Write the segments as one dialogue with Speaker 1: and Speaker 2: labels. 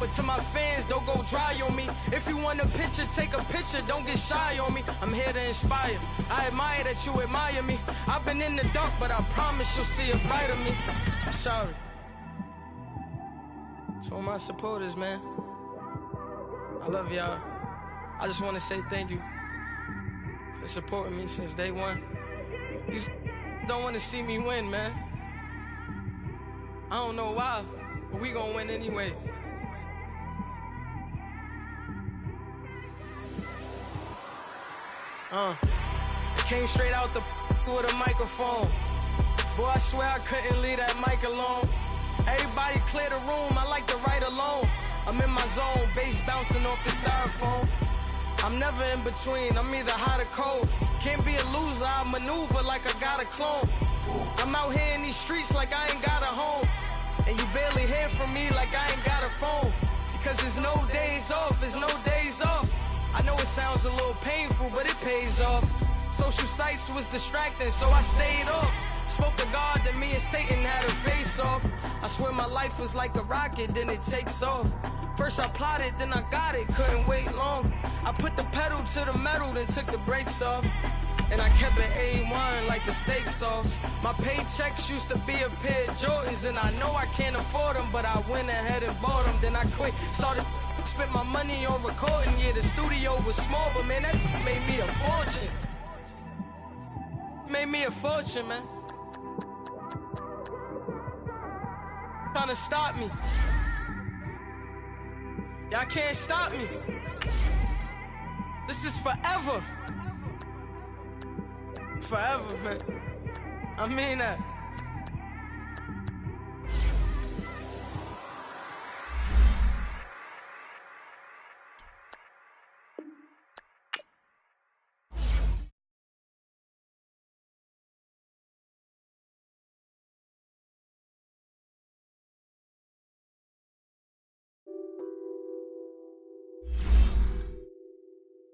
Speaker 1: But to my fans, don't go dry on me. If you want a picture, take a picture, don't get shy on me. I'm here to inspire. I admire that you admire me. I've been in the dark, but I promise you'll see a brighter me. I'm sorry. To all my supporters, man. I love y'all. I just want to say thank you for supporting me since day one. These don't want to see me win, man. I don't know why, but we gonna win anyway. I came straight out the with a microphone. Boy, I swear I couldn't leave that mic alone. Everybody clear the room, I like to write alone. I'm in my zone, bass bouncing off the styrofoam. I'm never in between, I'm either hot or cold. Can't be a loser, I maneuver like I got a clone. I'm out here in these streets like I ain't got a home. And you barely hear from me like I ain't got a phone. Because there's no days off, there's no days off. I know it sounds a little painful, but it pays off. Social sites was distracting, so I stayed off. Spoke to God that me and Satan had a face off. I swear my life was like a rocket, then it takes off. First I plotted, then I got it, couldn't wait long. I put the pedal to the metal, then took the brakes off. And I kept it A1 like the steak sauce. My paychecks used to be a pair of Jordans, and I know I can't afford them, but I went ahead and bought them. Then I quit, started spent my money on recording. Yeah, the studio was small, but man, that made me a fortune. Made me a fortune, man. Trying to stop me. Y'all can't stop me. This is forever. Forever, man. I mean that.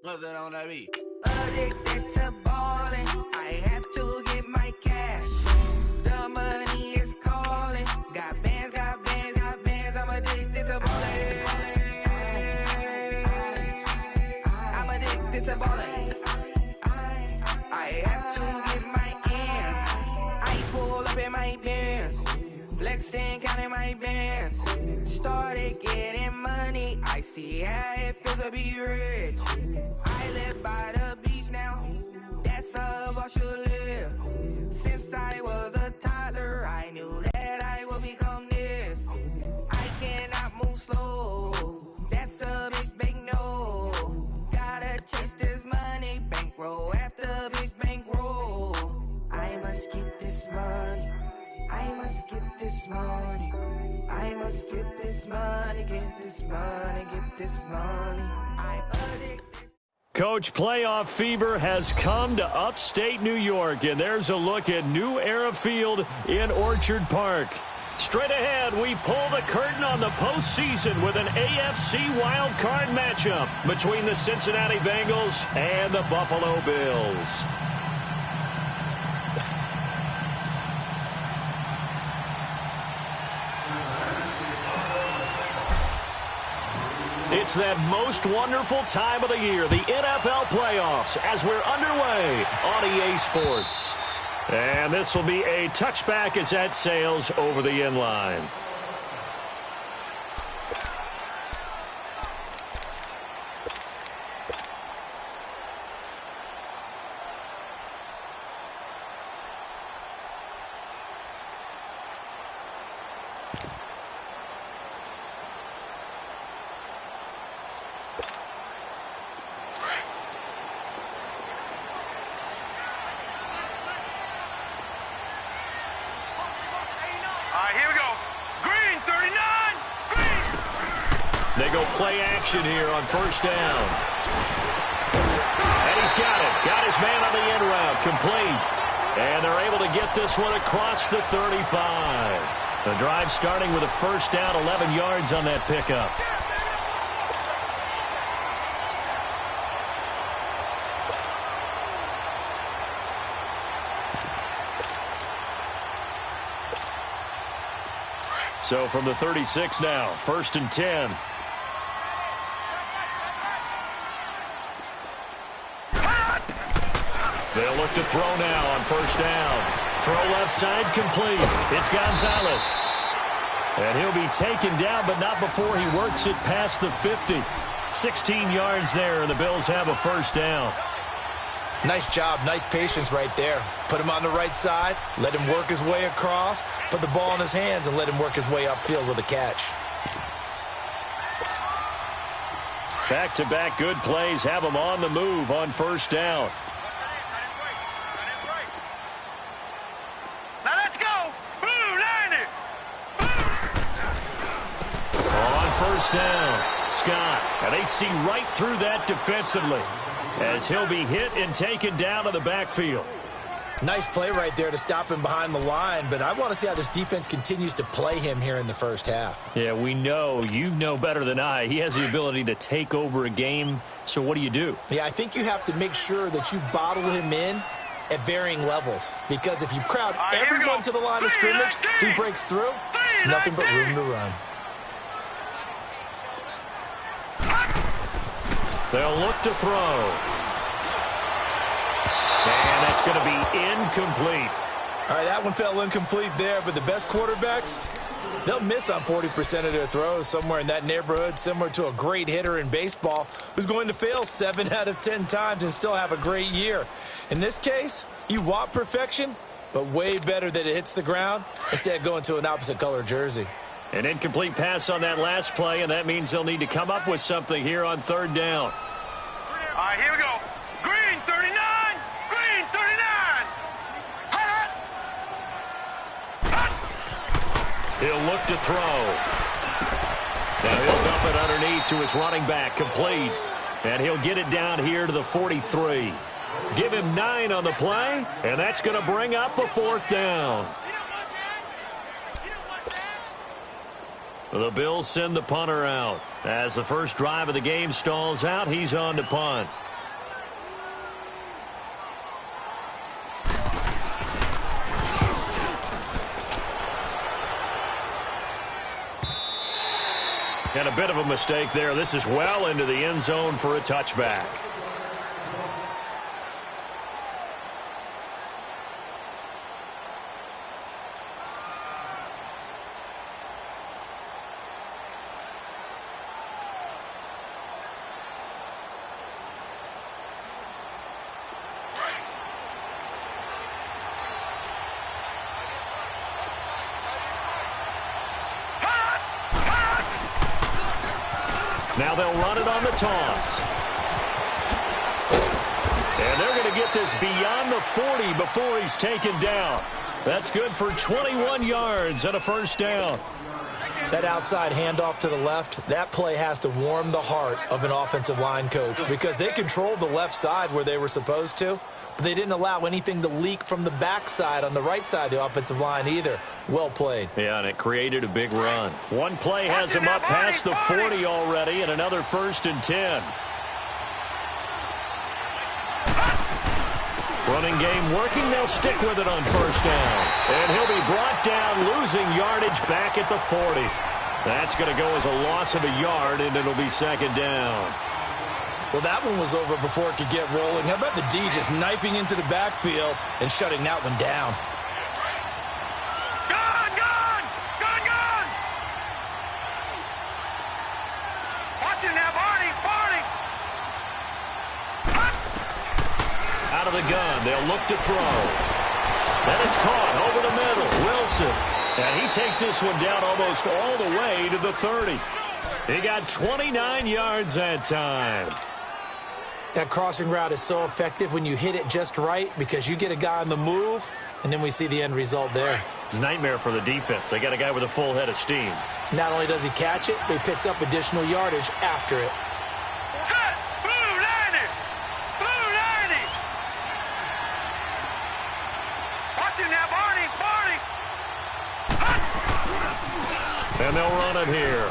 Speaker 2: Nothing on that beat.
Speaker 3: Addicted to ballin', I have to get my cash. The money is calling. Got bands, got bands, got bands. I'm addicted to ballin'. I'm addicted to ballin'. I have to get my ends. I pull up in my bands, flexing, counting my bands. Started getting money. I see how it feels to be rich. I live by the beach now, that's how I should live. Since I was a toddler, I knew that I would become this. I cannot move slow, that's a big no. Gotta chase this money, bankroll after big bankroll. I must get this money, I must get this money. I must get this money, get this money, get this money. I'm addicted.
Speaker 4: Coach, playoff fever has come to upstate New York, and there's a look at New Era Field in Orchard Park. Straight ahead, we pull the curtain on the postseason with an AFC wildcard matchup between the Cincinnati Bengals and the Buffalo Bills. It's that most wonderful time of the year, the NFL playoffs, as we're underway on EA Sports. And this will be a touchback as that sails over the end line. They go play action here on first down. And he's got it. Got his man on the end route. Complete. And they're able to get this one across the 35. The drive starting with a first down, 11 yards on that pickup. So from the 36 now, 1st and 10. They'll look to throw now on first down. Throw left side complete. It's Gonzalez. And he'll be taken down, but not before he works it past the 50. 16 yards there, and the Bills have a first down.
Speaker 2: Nice job, nice patience right there. Put him on the right side, let him work his way across, put the ball in his hands, and let him work his way upfield with a catch.
Speaker 4: Back-to-back good plays have him on the move on first down.
Speaker 1: Now let's go. Blue, line it.
Speaker 4: On first down, Scott. And they see right through that defensively as he'll be hit and taken down to the backfield.
Speaker 2: Nice play right there to stop him behind the line, but I want to see how this defense continues to play him here in the first half.
Speaker 4: Yeah, we know. You know better than I. He has the ability to take over a game, so what do?
Speaker 2: Yeah, I think you have to make sure that you bottle him in at varying levels, because if you crowd everyone to the line of scrimmage, if he breaks through, it's nothing but room to run.
Speaker 4: They'll look to throw. And that's going to be incomplete.
Speaker 2: All right, that one fell incomplete there, but the best quarterbacks, they'll miss on 40% of their throws, somewhere in that neighborhood, similar to a great hitter in baseball who's going to fail 7 out of 10 times and still have a great year. In this case, you want perfection, but way better that it hits the ground instead of going to an opposite color jersey.
Speaker 4: An incomplete pass on that last play, and that means they'll need to come up with something here on third down.
Speaker 1: All right, here we go. Green 39. Green 39.
Speaker 4: He'll look to throw. Now he'll dump it underneath to his running back, complete. And he'll get it down here to the 43. Give him 9 on the play, and that's going to bring up a fourth down. The Bills send the punter out. As the first drive of the game stalls out, he's on to punt. And a bit of a mistake there. This is well into the end zone for a touchback. Now they'll run it on the toss. And they're going to get this beyond the 40 before he's taken down. That's good for 21 yards and a first down.
Speaker 2: That outside handoff to the left, that play has to warm the heart of an offensive line coach because they controlled the left side where they were supposed to, but they didn't allow anything to leak from the backside on the right side of the offensive line either. Well played.
Speaker 4: Yeah, and it created a big run. One play has him up past the 40 already, and another 1st and 10. Running game working. They'll stick with it on first down. And he'll be brought down, losing yardage back at the 40. That's going to go as a loss of a yard, and it'll be 2nd down.
Speaker 2: Well, that one was over before it could get rolling. How about the D just knifing into the backfield and shutting that one down?
Speaker 1: Gone, gone, gone, gone. Watch it now, Barney, Barney.
Speaker 4: Out of the gun, they'll look to throw. And it's caught over the middle. Wilson. And he takes this one down almost all the way to the 30. He got 29 yards that time.
Speaker 2: That crossing route is so effective when you hit it just right because you get a guy on the move, and then we see the end result there.
Speaker 4: It's a nightmare for the defense. They got a guy with a full head of steam.
Speaker 2: Not only does he catch it, but he picks up additional yardage after it.
Speaker 1: Set. Blue 90. Blue 90. Watch it now, Barney, Barney.
Speaker 4: And they'll run it here.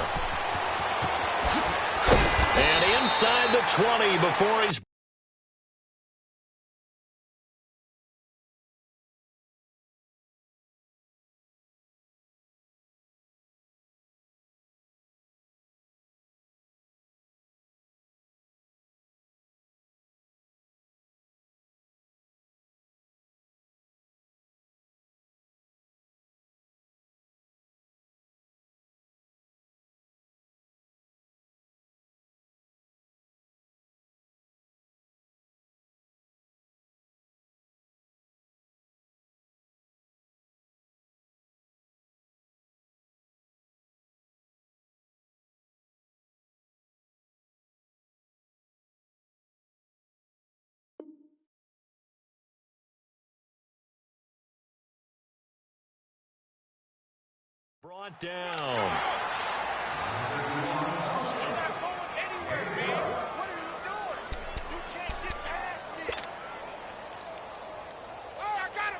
Speaker 4: And inside the 20 before he's Brought down.
Speaker 5: You're not going anywhere, man. What are you doing? You can't get past me. Oh, I got him.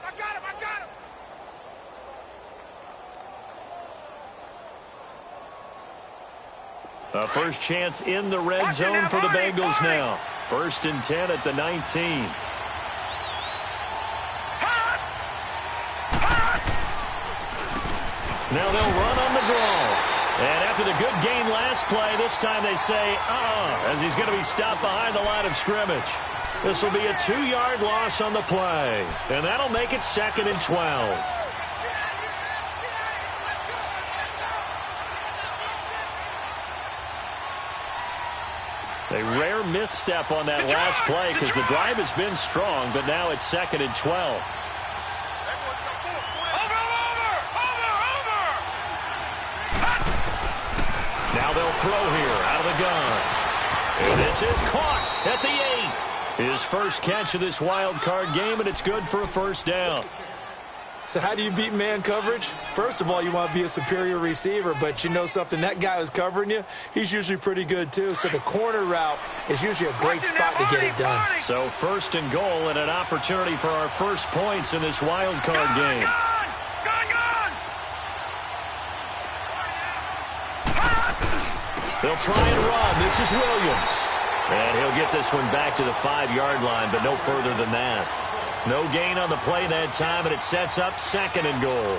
Speaker 4: A first chance in the red zone for the Bengals now. 1st and 10 at the 19. Now they'll run on the draw. And after the good gain last play, this time they say, as he's going to be stopped behind the line of scrimmage. This will be a 2-yard loss on the play. And that'll make it 2nd and 12. A rare misstep on that last play because the drive has been strong, but now it's 2nd and 12. Now they'll throw here out of the gun. And this is caught at the 8. His first catch of this wild card game, and it's good for a first down.
Speaker 2: So how do you beat man coverage? First of all, you want to be a superior receiver, but you know something, that guy who's covering you, he's usually pretty good too. So the corner route is usually a great spot to get it done.
Speaker 4: So 1st and goal and an opportunity for our first points in this wild card game. They'll try and run. This is Williams. And he'll get this one back to the 5-yard line, but no further than that. No gain on the play that time, and it sets up 2nd and goal.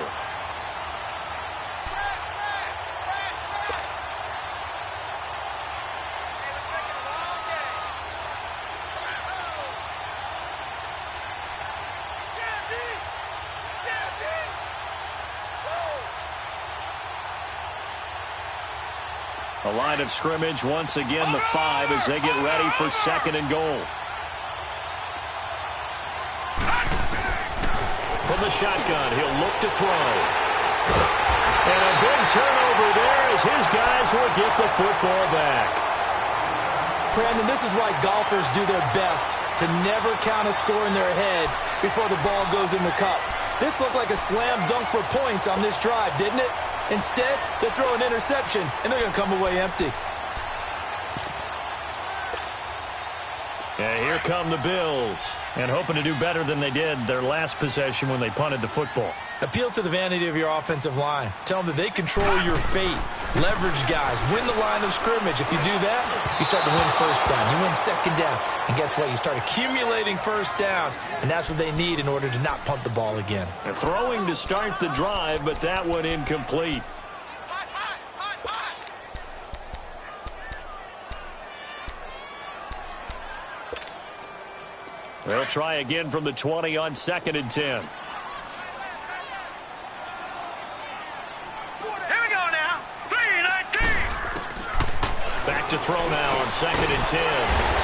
Speaker 4: A line of scrimmage, once again the 5 as they get ready for 2nd and goal. From the shotgun, he'll look to throw. And a big turnover there as his guys will get the football back.
Speaker 2: Brandon, this is why golfers do their best to never count a score in their head before the ball goes in the cup. This looked like a slam dunk for points on this drive, didn't it? Instead, they throw an interception, and they're going to come away empty.
Speaker 4: And here come the Bills, and hoping to do better than they did their last possession when they punted the football.
Speaker 2: Appeal to the vanity of your offensive line. Tell them that they control your fate. Leverage guys. Win the line of scrimmage. If you do that, you start to win first down. You win 2nd down. And guess what? You start accumulating first downs, and that's what they need in order to not punt the ball again.
Speaker 4: And throwing to start the drive, but that one incomplete. They'll try again from the 20 on 2nd and 10.
Speaker 5: Here we go now. 3-19.
Speaker 4: Back to throw now on 2nd and 10.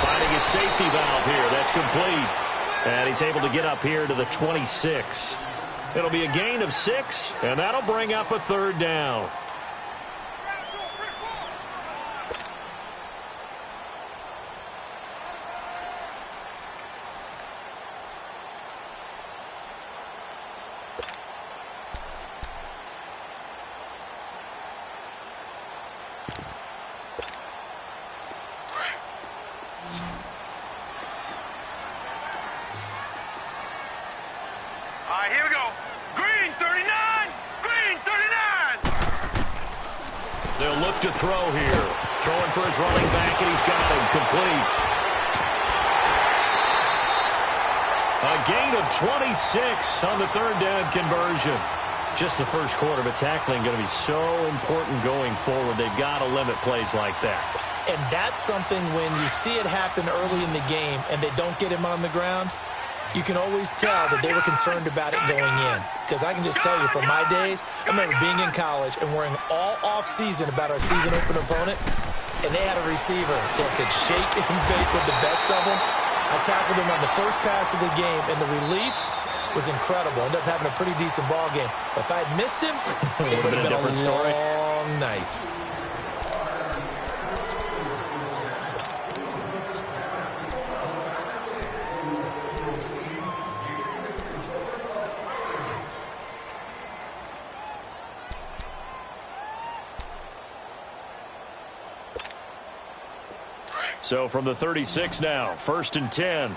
Speaker 4: Finding his safety valve here. That's complete. And he's able to get up here to the 26. It'll be a gain of 6, and that'll bring up a 3rd down.
Speaker 5: Here we go. Green 39. Green 39.
Speaker 4: They'll look to throw here. Throwing for his running back, and he's got him complete. A gain of 26 on the 3rd down conversion. Just the first quarter, but tackling going to be so important going forward. They've got to limit plays like that.
Speaker 2: And that's something when you see it happen early in the game and they don't get him on the ground, you can always tell that they were concerned about it going in. Because I can just tell you from my days, I remember being in college and worrying all off-season about our season opener opponent, and they had a receiver that could shake and bake with the best of them. I tackled him on the first pass of the game, and the relief was incredible. Ended up having a pretty decent ball game. But if I had missed him, it would have been a
Speaker 4: different story.
Speaker 2: long night.
Speaker 4: So from the 36 now, 1st and 10.
Speaker 5: Here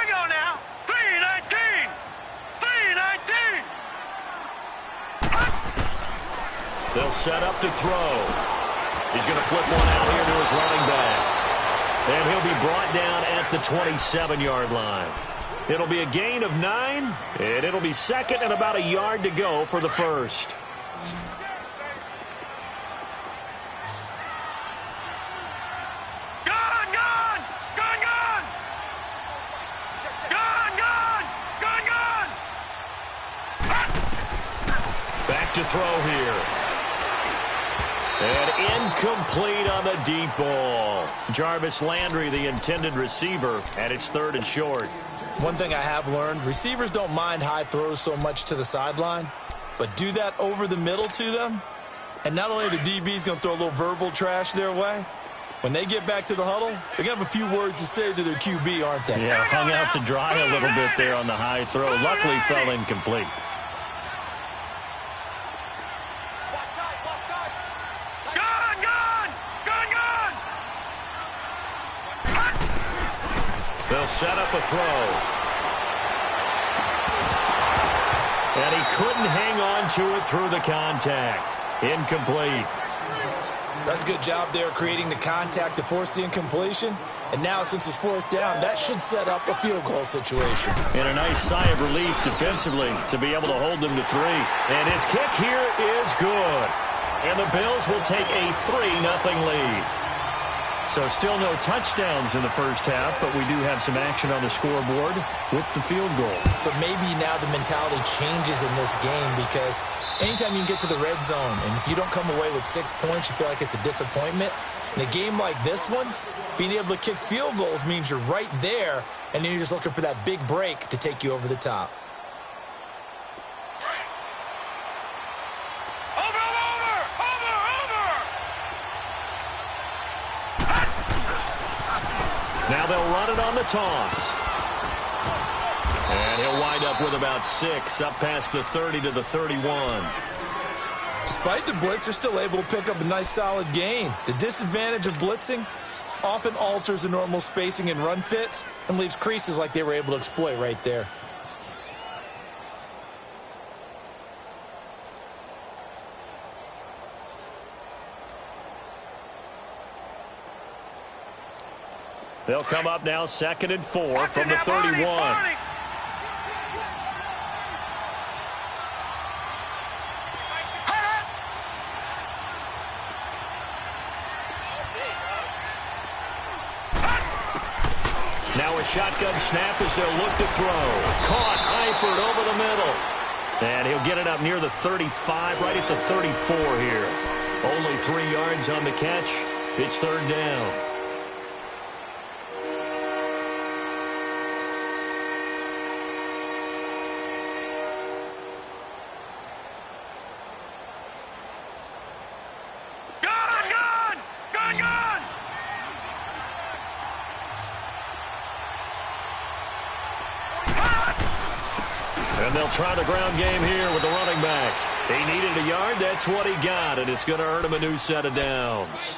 Speaker 5: we go now. 319. 319.
Speaker 4: They'll set up to throw. He's going to flip one out here to his running back. And he'll be brought down at the 27-yard line. It'll be a gain of 9, and it'll be second and about a yard to go for the first. Back to throw here. And incomplete on the deep ball. Jarvis Landry, the intended receiver, and it's 3rd and short.
Speaker 2: One thing I have learned, receivers don't mind high throws so much to the sideline, but do that over the middle to them, and not only the DB's going to throw a little verbal trash their way, when they get back to the huddle, they're going to have a few words to say to their QB, aren't they?
Speaker 4: Yeah, hung out to dry a little bit there on the high throw. Luckily fell incomplete. They'll set up a throw. And he couldn't hang on to it through the contact. Incomplete.
Speaker 2: That's a good job there creating the contact to force the incompletion. And now since it's 4th down, that should set up a field goal situation.
Speaker 4: And a nice sigh of relief defensively to be able to hold them to 3. And his kick here is good. And the Bills will take a 3-0 lead. So still no touchdowns in the first half, but we do have some action on the scoreboard with the field goal. So
Speaker 2: maybe now the mentality changes in this game because anytime you can get to the red zone, and if you don't come away with 6 points, you feel like it's a disappointment. In a game like this one, being able to kick field goals means you're right there, and then you're just looking for that big break to take you over the top.
Speaker 4: Now they'll run it on the toss. And he'll wind up with about 6, up past the 30 to the 31.
Speaker 2: Despite the blitz, they're still able to pick up a nice solid gain. The disadvantage of blitzing often alters the normal spacing and run fits and leaves creases like they were able to exploit right there.
Speaker 4: They'll come up now 2nd and 4 from the 31. Now a shotgun snap as they'll look to throw. Caught Eifert over the middle. And he'll get it up near the 35, right at the 34 here. Only 3 yards on the catch. It's 3rd down. And they'll try the ground game here with the running back. He needed a yard. That's what he got, and it's going to earn him a new set of downs.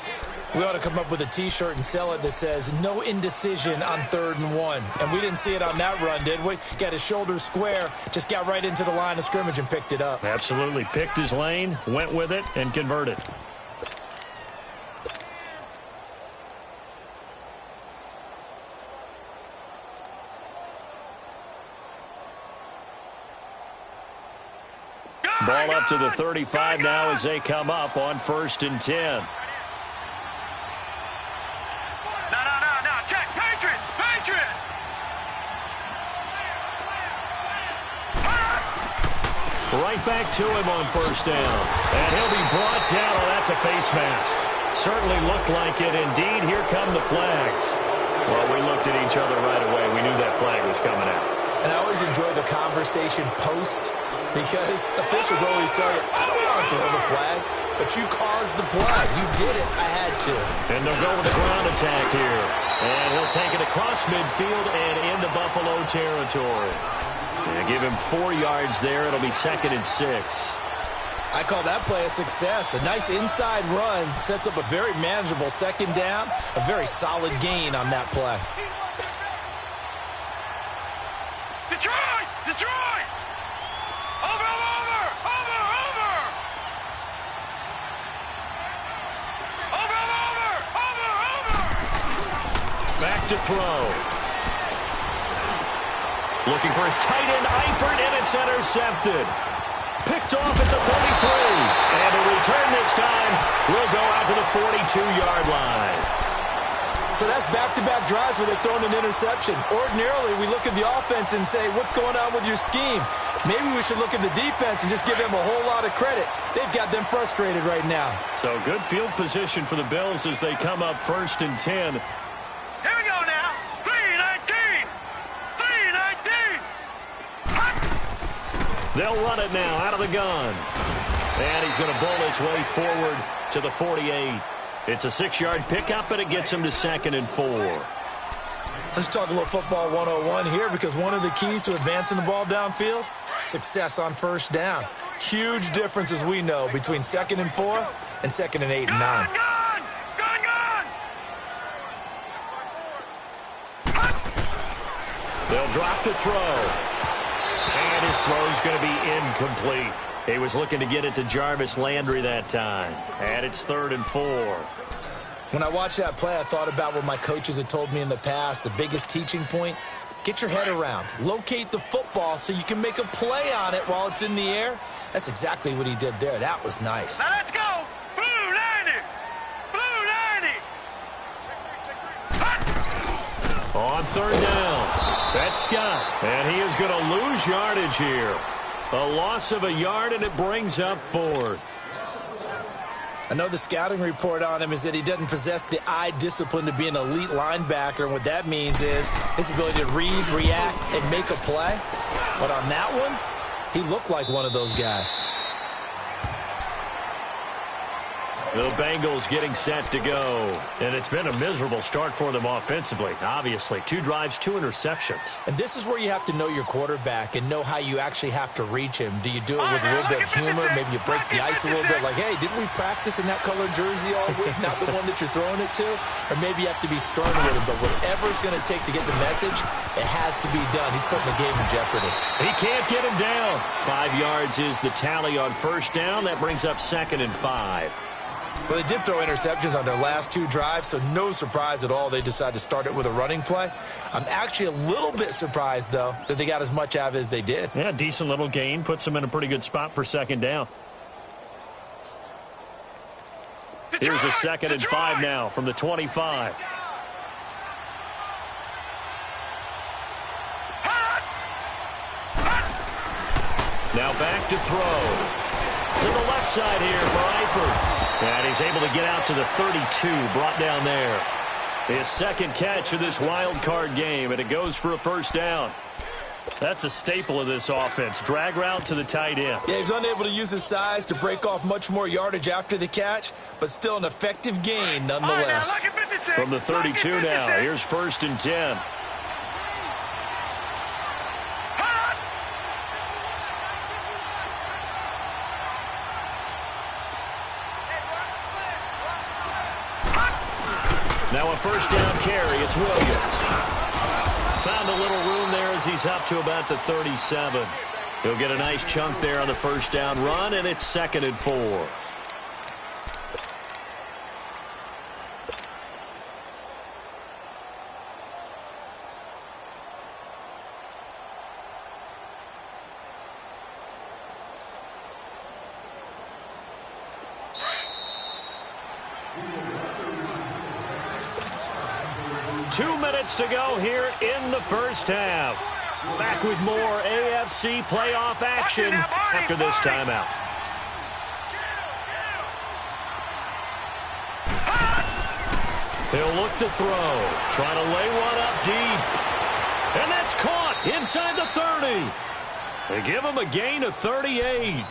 Speaker 2: We ought to come up with a T-shirt and sell it that says, no indecision on 3rd and 1. And we didn't see it on that run, did we? Got his shoulders square, just got right into the line of scrimmage and picked it up.
Speaker 4: Absolutely. Picked his lane, went with it, and converted. Ball up to the 35 now as they come up on 1st and 10.
Speaker 5: No. Check. Patriot.
Speaker 4: Right back to him on 1st down. And he'll be brought down. Oh, that's a face mask. Certainly looked like it. Indeed, here come the flags. Well, we looked at each other right away. We knew that flag was coming out.
Speaker 2: And I always enjoy the conversation post because officials always tell you, I don't want to throw the flag, but you caused the play. You did it. I had to.
Speaker 4: And they'll go with the ground attack here. And he'll take it across midfield and into Buffalo territory. And give him 4 yards there. It'll be 2nd and 6.
Speaker 2: I call that play a success. A nice inside run sets up a very manageable second down. A very solid gain on that play.
Speaker 5: Detroit! Detroit! Over, over! Over, over! Over, over! Over, over!
Speaker 4: Back to throw. Looking for his tight end, Eifert, and it's intercepted. Picked off at the 33. And a return this time will go out to the 42-yard line.
Speaker 2: So that's back-to-back drives where they're throwing an interception. Ordinarily, we look at the offense and say, what's going on with your scheme? Maybe we should look at the defense and just give them a whole lot of credit. They've got them frustrated right now.
Speaker 4: So good field position for the Bills as they come up 1st and 10.
Speaker 5: Here we go now. 3-19! 3-19!
Speaker 4: They'll run it now out of the gun. And he's going to bowl his way forward to the 48. It's a 6-yard pickup, and it gets him to 2nd and 4.
Speaker 2: Let's talk a little football 101 here, because one of the keys to advancing the ball downfield, success on first down. Huge difference, as we know, between 2nd and 4 and 2nd and 8 and 9.
Speaker 5: Gun! Gun, gun!
Speaker 4: They'll drop to throw. And his throw's going to be incomplete. He was looking to get it to Jarvis Landry that time. And it's 3rd and 4.
Speaker 2: When I watched that play, I thought about what my coaches had told me in the past. The biggest teaching point, get your head around. Locate the football so you can make a play on it while it's in the air. That's exactly what he did there. That was nice.
Speaker 5: Now let's go! Blue 90! Blue 90!
Speaker 4: On 3rd down, that's Scott. And he is going to lose yardage here. A loss of a yard, and it brings up 4th.
Speaker 2: I know the scouting report on him is that he doesn't possess the eye discipline to be an elite linebacker, and what that means is his ability to read, react, and make a play. But on that one, he looked like one of those guys.
Speaker 4: The Bengals getting set to go. And it's been a miserable start for them offensively. Obviously, 2 drives, 2 interceptions.
Speaker 2: And this is where you have to know your quarterback and know how you actually have to reach him. Do you do it with a little bit of humor? Maybe you break the ice a little bit. Like, hey, didn't we practice in that colored jersey all week? Not the one that you're throwing it to? Or maybe you have to be stern with him. But whatever it's going to take to get the message, it has to be done. He's putting the game in jeopardy.
Speaker 4: He can't get him down. 5 yards is the tally on first down. That brings up 2nd and 5.
Speaker 2: Well, they did throw interceptions on their last 2 drives, so no surprise at all they decided to start it with a running play. I'm actually a little bit surprised, though, that they got as much out of it as they did.
Speaker 4: Yeah, decent little gain. Puts them in a pretty good spot for 2nd down. Here's a 2nd and 5 now from the 25. Now back to throw. To the left side here for Eifert. And he's able to get out to the 32, brought down there. His 2nd catch of this wild card game, and it goes for a first down. That's a staple of this offense. Drag route to the tight end.
Speaker 2: Yeah, he's unable to use his size to break off much more yardage after the catch, but still an effective gain nonetheless.
Speaker 4: From the 32 now, here's 1st and 10. Now a first down carry. It's Williams. Found a little room there as he's up to about the 37. He'll get a nice chunk there on the first down run, and it's 2nd and 4. To go here in the first half. Back with more AFC playoff action after this timeout. He'll look to throw. Trying to lay one up deep. And that's caught inside the 30. They give him a gain of 38.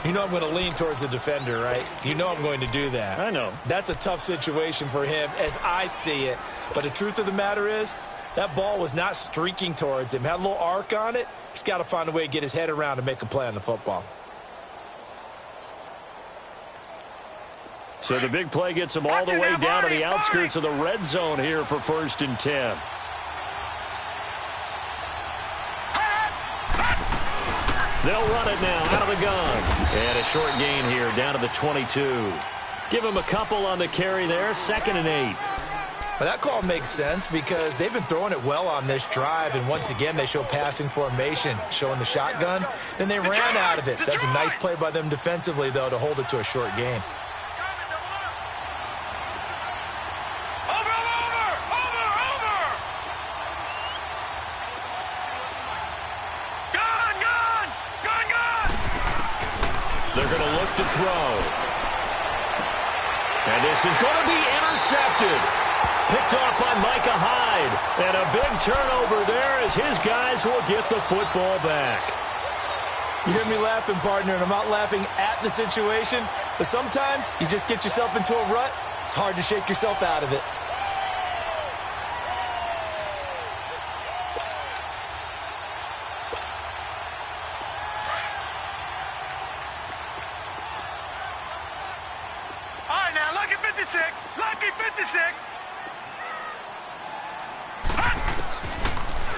Speaker 2: You know I'm going to lean towards the defender, right? You know I'm going to do that.
Speaker 4: I know.
Speaker 2: That's a tough situation for him as I see it. But the truth of the matter is, that ball was not streaking towards him. Had a little arc on it. He's got to find a way to get his head around and make a play on the football.
Speaker 4: So the big play gets them all the way down to the outskirts of the red zone here for 1st and 10. They'll run it now out of the gun. And a short gain here down to the 22. Give him a couple on the carry there. 2nd and 8.
Speaker 2: But that call makes sense because they've been throwing it well on this drive, and once again they show passing formation, showing the shotgun. Then they ran out of it. That's a nice play by them defensively, though, to hold it to a short gain.
Speaker 4: They're going to look to throw. And this is going to be intercepted. Picked off by Micah Hyde. And a big turnover there as his guys will get the football back.
Speaker 2: You hear me laughing, partner, and I'm not laughing at the situation, but sometimes you just get yourself into a rut. It's hard to shake yourself out of it.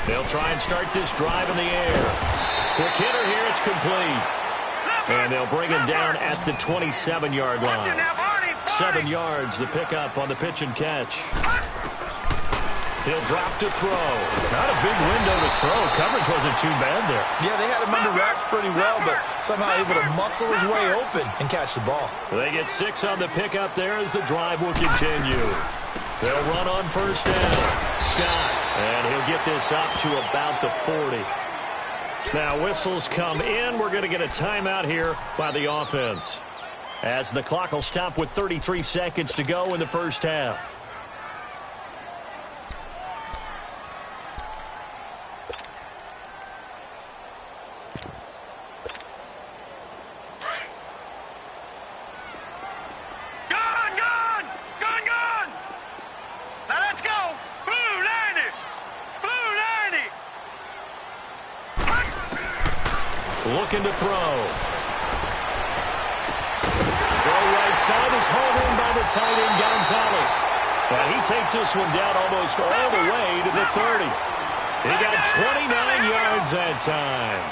Speaker 4: They'll try and start this drive in the air. Quick hitter here, it's complete. And they'll bring him down at the 27-yard line. 7 yards, the pickup on the pitch and catch. He'll drop to throw. Not a big window to throw. Coverage wasn't too bad there.
Speaker 2: Yeah, they had him under wraps pretty well, but somehow able to muscle his way open and catch the ball.
Speaker 4: They get 6 on the pickup there as the drive will continue. They'll run on 1st down. Scott, and he'll get this up to about the 40. Now whistles come in. We're going to get a timeout here by the offense, as the clock will stop with 33 seconds to go in the 1st half. Looking to throw. Throw right side is hauled in by the tight end, Gonzalez. And he takes this one down almost all the way to the 30. He got 29 yards that time.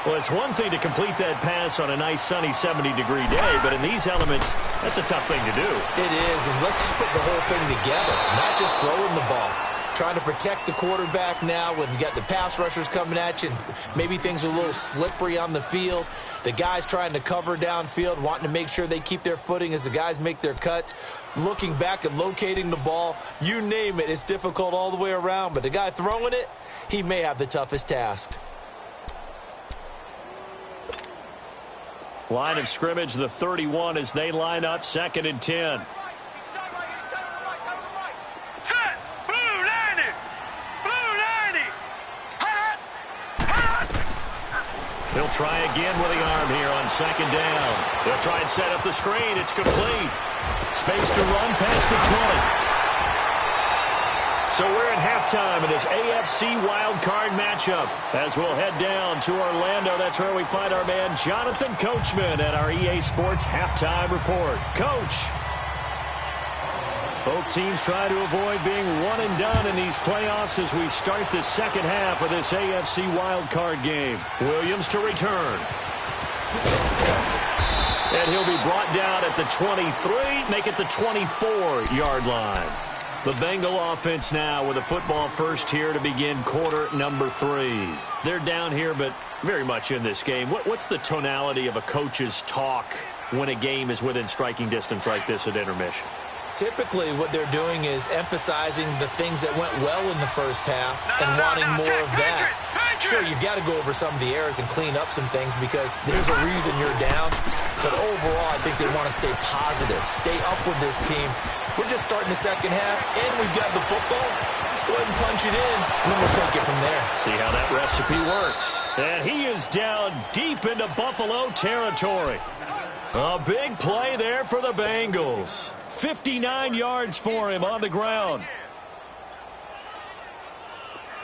Speaker 4: Well, it's one thing to complete that pass on a nice sunny 70-degree day, but in these elements, that's a tough thing to do.
Speaker 2: It is, and let's just put the whole thing together, not just throwing the ball. Trying to protect the quarterback now when you got the pass rushers coming at you and maybe things are a little slippery on the field. The guys trying to cover downfield, wanting to make sure they keep their footing as the guys make their cuts. Looking back and locating the ball, you name it, it's difficult all the way around. But the guy throwing it, he may have the toughest task.
Speaker 4: Line of scrimmage, the 31 as they line up, 2nd and 10. He'll try again with the arm here on 2nd down. They'll try and set up the screen. It's complete. Space to run past the 20. So we're at halftime in this AFC wildcard matchup as we'll head down to Orlando. That's where we find our man Jonathan Coachman at our EA Sports Halftime Report. Coach. Both teams try to avoid being one and done in these playoffs as we start the 2nd half of this AFC wildcard game. Williams to return. And he'll be brought down at the 23, make it the 24-yard line. The Bengal offense now with a football first here to begin quarter number 3. They're down here, but very much in this game. What's the tonality of a coach's talk when a game is within striking distance like this at intermission?
Speaker 2: Typically, what they're doing is emphasizing the things that went well in the 1st half and wanting more of that. Sure, you've got to go over some of the errors and clean up some things because there's a reason you're down. But overall, I think they want to stay positive, stay up with this team. We're just starting the 2nd half, and we've got the football. Let's go ahead and punch it in, and then we'll take it from there.
Speaker 4: See how that recipe works. And he is down deep into Buffalo territory. A big play there for the Bengals. 59 yards for him on the ground.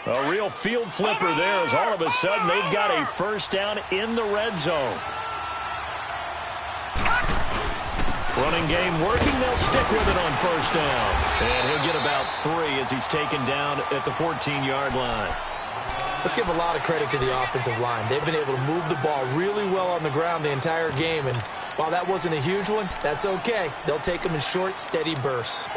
Speaker 4: A real field flipper there as all of a sudden they've got a 1st down in the red zone. Running game working. They'll stick with it on first down. And he'll get about 3 as he's taken down at the 14-yard line.
Speaker 2: Let's give a lot of credit to the offensive line. They've been able to move the ball really well on the ground the entire game. And while that wasn't a huge one, that's okay. They'll take them in short, steady bursts.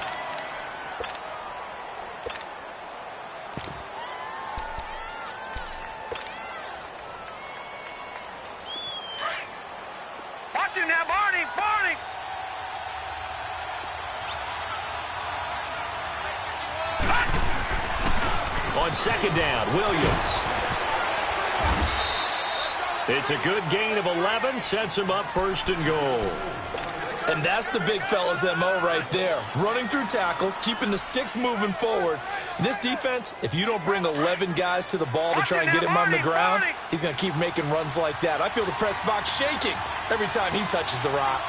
Speaker 5: Watch him now, Barney! Barney!
Speaker 4: On second down, Williams. It's a good gain of 11, sets him up first and goal.
Speaker 2: And that's the big fella's MO right there. Running through tackles, keeping the sticks moving forward. This defense, if you don't bring 11 guys to the ball to try and get him on the ground, he's going to keep making runs like that. I feel the press box shaking every time he touches the rock.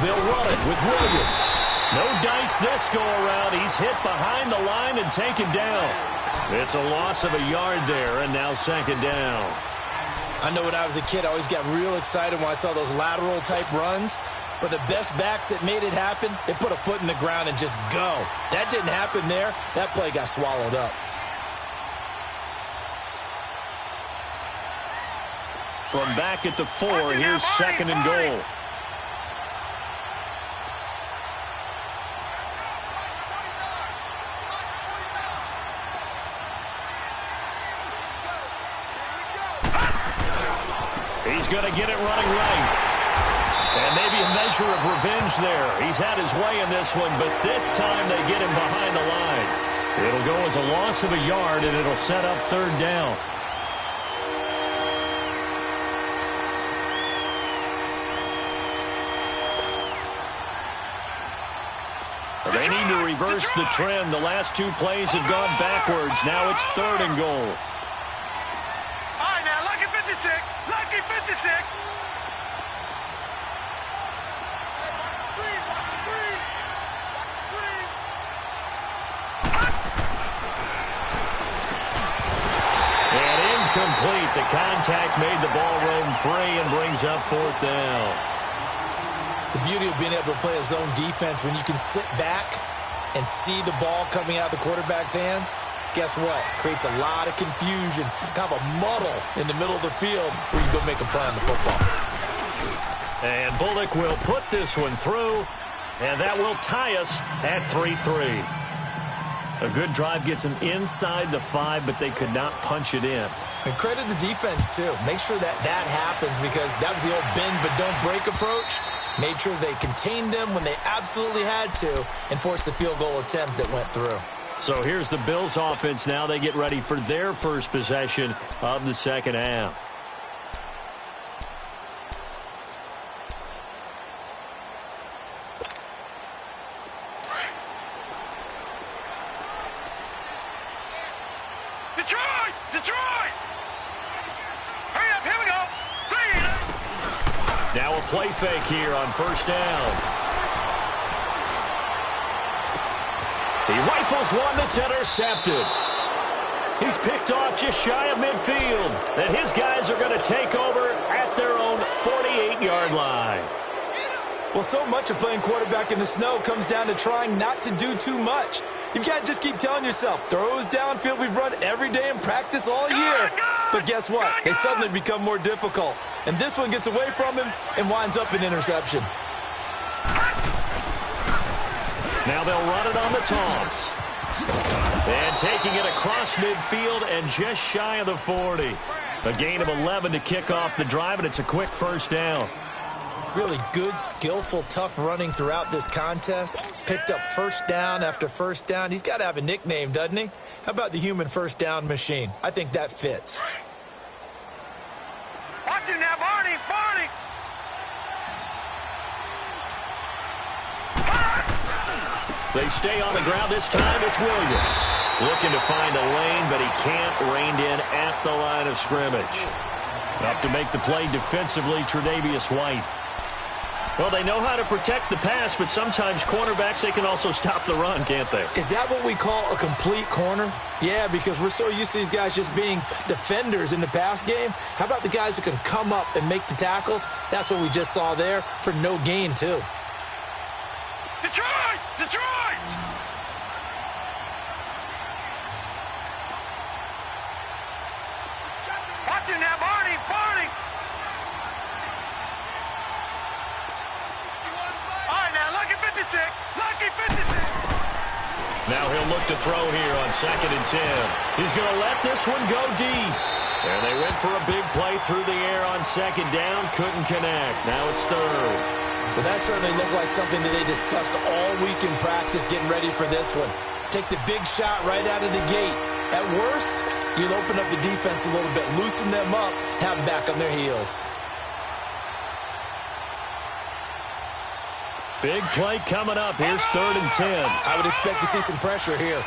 Speaker 4: They'll run it with Williams. No dice this go-around. He's hit behind the line and taken down. It's a loss of a yard there, and now second down.
Speaker 2: I know when I was a kid, I always got real excited when I saw those lateral-type runs. But the best backs that made it happen, they put a foot in the ground and just go. That didn't happen there. That play got swallowed up.
Speaker 4: From back at the 4, here's second and goal. He's going to get it running right. And maybe a measure of revenge there. He's had his way in this one, but this time they get him behind the line. It'll go as a loss of a yard, and it'll set up third down. They need to reverse the trend. The last 2 plays have gone backwards. Now it's third and goal.
Speaker 5: All right, now, lucky 56. Lucky 56.
Speaker 4: And incomplete. The contact made the ball roam free and brings up fourth down.
Speaker 2: The beauty of being able to play a zone defense, when you can sit back and see the ball coming out of the quarterback's hands, guess what? Creates a lot of confusion, kind of a muddle in the middle of the field where you go make a play on the football.
Speaker 4: And Bullock will put this one through, and that will tie us at 3-3. A good drive gets them inside the 5, but they could not punch it in.
Speaker 2: And credit the defense, too. Make sure that that happens, because that was the old bend but don't break approach. Made sure they contained them when they absolutely had to and forced the field goal attempt that went through.
Speaker 4: So here's the Bills offense now. They get ready for their first possession of the second half.
Speaker 5: Detroit! Detroit! Hurry up, here we go.
Speaker 4: Now a play fake here on first down. He rifles one that's intercepted. He's picked off just shy of midfield. And his guys are going to take over at their own 48-yard line.
Speaker 2: Well, so much of playing quarterback in the snow comes down to trying not to do too much. You've got to just keep telling yourself, throws downfield we've run every day in practice all year. But guess what? They suddenly become more difficult. And this one gets away from him and winds up an interception.
Speaker 4: Now they'll run it on the toss. And taking it across midfield and just shy of the 40. A gain of 11 to kick off the drive, and it's a quick first down.
Speaker 2: Really good, skillful, tough running throughout this contest. Picked up first down after first down. He's got to have a nickname, doesn't he? How about the human first down machine? I think that fits.
Speaker 5: Watch him now, Barney! Barney!
Speaker 4: They stay on the ground this time. It's Williams. Looking to find a lane, but he can't. Reined in at the line of scrimmage. Up to make the play defensively, Tre'Davious White. Well, they know how to protect the pass, but sometimes cornerbacks, they can also stop the run, can't they?
Speaker 2: Is that what we call a complete corner? Yeah, because we're so used to these guys just being defenders in the pass game. How about the guys who can come up and make the tackles? That's what we just saw there for no gain, too.
Speaker 5: Detroit! Detroit! Watch him now, Barney! Barney! All right, now, lucky 56. Lucky 56.
Speaker 4: Now he'll look to throw here on 2nd and 10. He's going to let this one go deep. And they went for a big play through the air on 2nd down. Couldn't connect. Now it's 3rd.
Speaker 2: Well, that certainly looked like something that they discussed all week in practice getting ready for this one. Take the big shot right out of the gate. At worst, you'll open up the defense a little bit, loosen them up, have them back on their heels.
Speaker 4: Big play coming up. Here's 3rd and 10.
Speaker 2: I would expect to see some pressure here.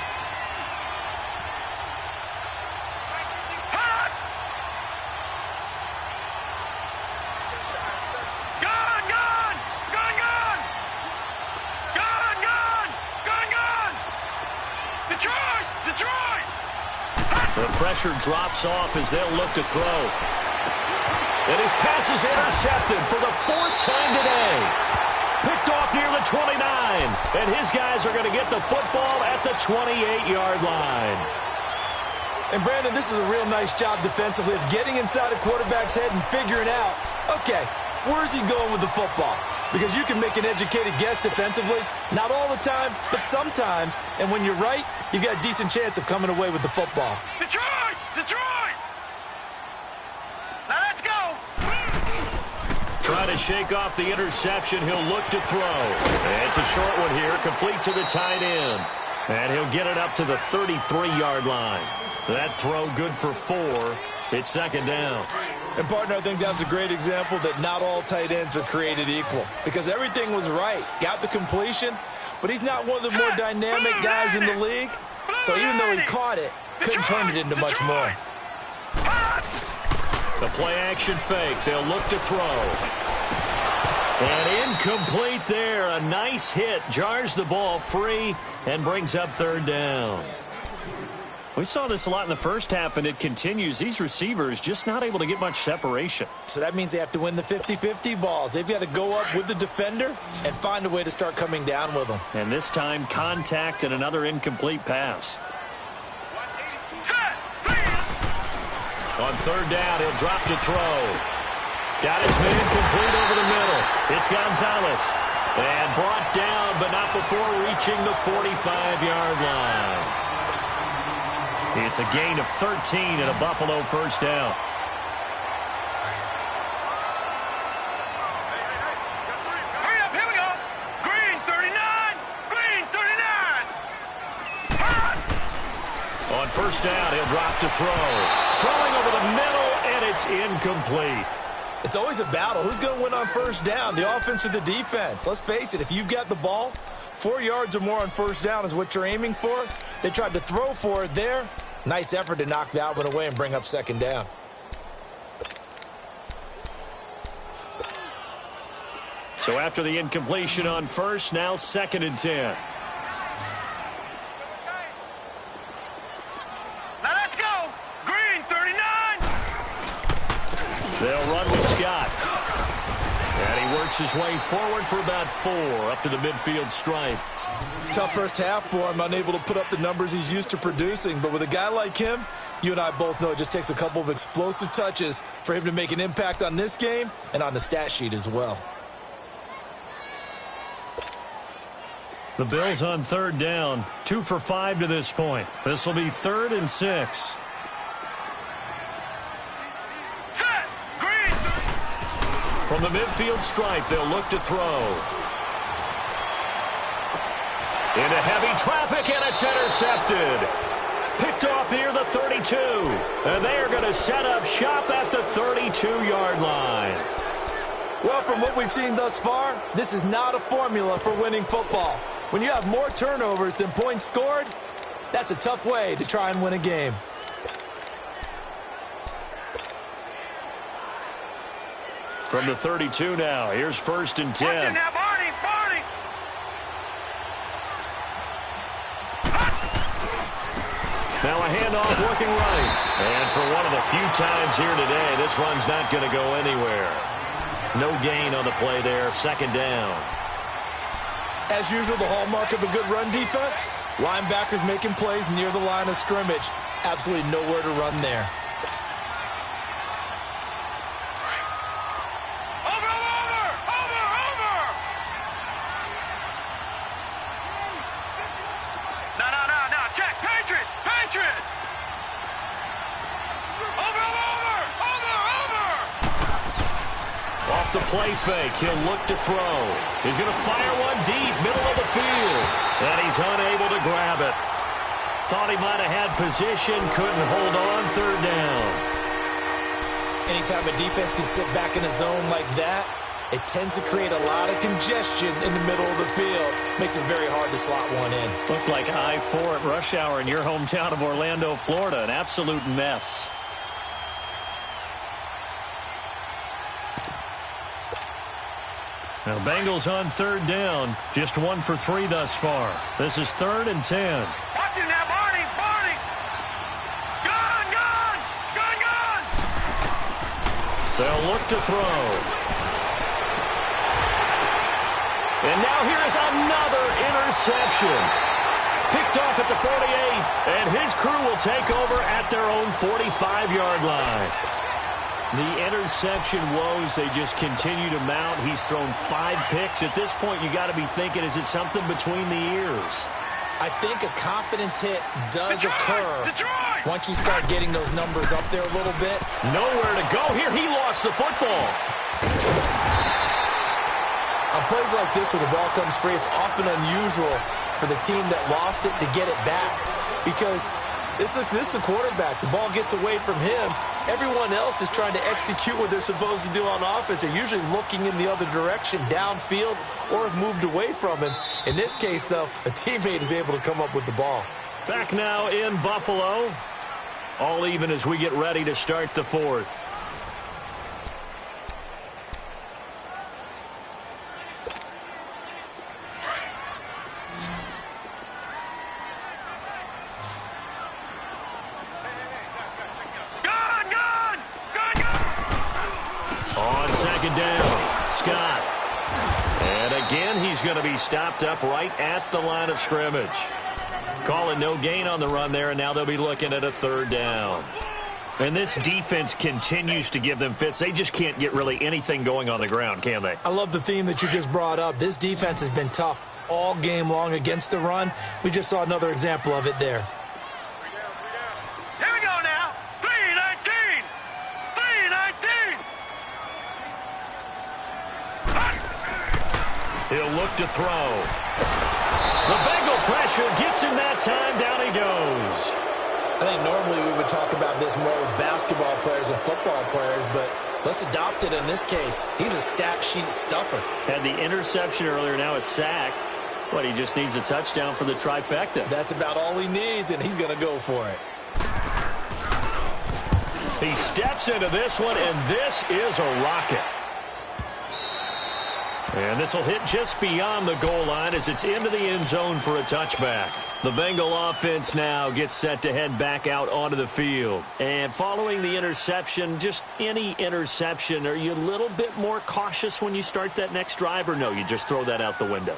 Speaker 4: The pressure drops off as they'll look to throw. And his pass is intercepted for the 4th time today. Picked off near the 29. And his guys are going to get the football at the 28-yard line.
Speaker 2: And, Brandon, this is a real nice job defensively of getting inside a quarterback's head and figuring out, okay, where's he going with the football? Because you can make an educated guess defensively. Not all the time, but sometimes. And when you're right, you've got a decent chance of coming away with the football.
Speaker 5: Detroit! Detroit! Now let's go!
Speaker 4: Trying to shake off the interception. He'll look to throw. And it's a short one here, complete to the tight end. And he'll get it up to the 33-yard line. That throw good for 4. It's 2nd down.
Speaker 2: And, partner, I think that's a great example that not all tight ends are created equal. Because everything was right. Got the completion, but he's not one of the more dynamic guys in the league. So even though he caught it, couldn't turn it into much more.
Speaker 4: The play-action fake. They'll look to throw. And incomplete there. A nice hit. Jars the ball free and brings up 3rd down. We saw this a lot in the first half, and it continues. These receivers just not able to get much separation.
Speaker 2: So that means they have to win the 50-50 balls. They've got to go up with the defender and find a way to start coming down with them.
Speaker 4: And this time, contact and another incomplete pass. On 3rd down, he'll drop to throw. Got his man complete over the middle. It's Gonzalez. And brought down, but not before reaching the 45-yard line. It's a gain of 13 and a Buffalo 1st down.
Speaker 5: Hurry up, here we go. Green 39. Green 39.
Speaker 4: On 1st down, he'll drop to throw. Throwing over the middle, and it's incomplete.
Speaker 2: It's always a battle. Who's going to win on 1st down, the offense or the defense? Let's face it, if you've got the ball, 4 yards or more on 1st down is what you're aiming for. They tried to throw for it there. Nice effort to knock that one away and bring up 2nd down.
Speaker 4: So after the incompletion on 1st, now 2nd and 10.
Speaker 5: Now let's go. Green 39.
Speaker 4: They'll run with Scott. And he works his way forward for about 4 up to the midfield stripe.
Speaker 2: Tough first half for him, unable to put up the numbers he's used to producing. But with a guy like him, you and I both know it just takes a couple of explosive touches for him to make an impact on this game and on the stat sheet as well.
Speaker 4: The Bills on 3rd down, 2 for 5 to this point. This will be 3rd and 6.
Speaker 5: Set. Green.
Speaker 4: From the midfield stripe, they'll look to throw. Into heavy traffic, and it's intercepted. Picked off near the 32. And they are going to set up shop at the 32-yard line.
Speaker 2: Well, from what we've seen thus far, this is not a formula for winning football. When you have more turnovers than points scored, that's a tough way to try and win a game.
Speaker 4: From the 32 now, here's 1st and 10.
Speaker 5: Watch it now, Barney.
Speaker 4: Now a handoff looking right. And for one of the few times here today, this run's not going to go anywhere. No gain on the play there, 2nd down.
Speaker 2: As usual, the hallmark of a good run defense, linebackers making plays near the line of scrimmage. Absolutely nowhere to run there.
Speaker 5: No, check, Patriot. Over.
Speaker 4: Off the play fake, he'll look to throw. He's going to fire one deep, middle of the field. And he's unable to grab it. Thought he might have had position, couldn't hold on, 3rd down.
Speaker 2: Anytime a defense can sit back in a zone like that, it tends to create a lot of congestion in the middle of the field. Makes it very hard to slot one in.
Speaker 4: Looked like I-4 at rush hour in your hometown of Orlando, Florida. An absolute mess. Now, Bengals on 3rd down. Just 1 for 3 thus far. This is 3rd and 10.
Speaker 5: Watch it now, Barney. Gun.
Speaker 4: They'll look to throw. And now here is another interception. Picked off at the 48, and his crew will take over at their own 45-yard line. The interception woes, they just continue to mount. He's thrown 5 picks. At this point, you got to be thinking, is it something between the ears?
Speaker 2: I think a confidence hit does occur
Speaker 5: Detroit!
Speaker 2: once you start getting those numbers up there a little bit.
Speaker 4: Nowhere to go here. He lost the football.
Speaker 2: On plays like this where the ball comes free, it's often unusual for the team that lost it to get it back because this is the quarterback. The ball gets away from him. Everyone else is trying to execute what they're supposed to do on offense. They're usually looking in the other direction, downfield, or have moved away from him. In this case, though, a teammate is able to come up with the ball.
Speaker 4: Back now in Buffalo. All even as we get ready to start the 4th. On 2nd down, Scott. And again, he's going to be stopped up right at the line of scrimmage. Calling no gain on the run there, and now they'll be looking at a 3rd down. And this defense continues to give them fits. They just can't get really anything going on the ground, can they?
Speaker 2: I love the theme that you just brought up. This defense has been tough all game long against the run. We just saw another example of it there.
Speaker 5: Here we go now. 3-19.
Speaker 4: He'll look to throw. The Bengal pressure gets him that time. Down he goes.
Speaker 2: I think normally we would talk about this more with basketball players and football players, but let's adopt it in this case. He's a stat sheet stuffer.
Speaker 4: Had the interception earlier, now a sack. But he just needs a touchdown for the trifecta.
Speaker 2: That's about all he needs, and he's going to go for it.
Speaker 4: He steps into this one, and this is a rocket. And this will hit just beyond the goal line as it's into the end zone for a touchback. The Bengal offense now gets set to head back out onto the field. And following the interception, just any interception, are you a little bit more cautious when you start that next drive, or no, you just throw that out the window?